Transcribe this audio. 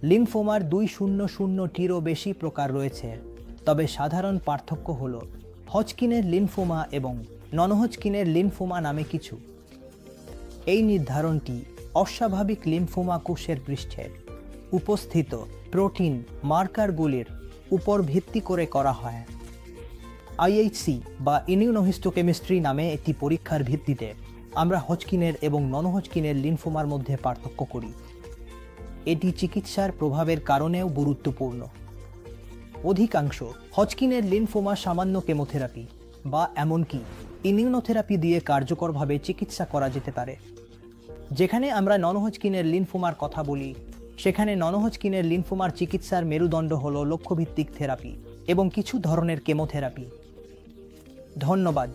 লিম্ফোমার 200টিরও বেশি প্রকার রয়েছে, তবে সাধারণ পার্থক্য হল হজকিনের লিম্ফোমা এবং নন হজকিনের লিম্ফোমা নামে কিছু। এই নির্ধারণটি অস্বাভাবিক লিম্ফোমা কোষের পৃষ্ঠে উপস্থিত প্রোটিন মার্কারগুলির উপর ভিত্তি করে করা হয়। আইএইচসি বা ইমিউনোহিস্টোকেমিস্ট্রি নামে একটি পরীক্ষার ভিত্তিতে আমরা হজকিনের এবং নন হজকিনের লিম্ফোমার মধ্যে পার্থক্য করি। এটি চিকিৎসার প্রভাবের কারণেও গুরুত্বপূর্ণ। অধিকাংশ হজকিনের লিম্ফোমা সামান্য কেমোথেরাপি বা এমনকি ইমিউনোথেরাপি দিয়ে কার্যকরভাবে চিকিৎসা করা যেতে পারে। যেখানে আমরা নন হজকিনের লিম্ফোমার কথা বলি, সেখানে নন হজকিনের লিম্ফোমার চিকিৎসার মেরুদণ্ড হল লক্ষ্যভিত্তিক থেরাপি এবং কিছু ধরনের কেমোথেরাপি। ধন্যবাদ।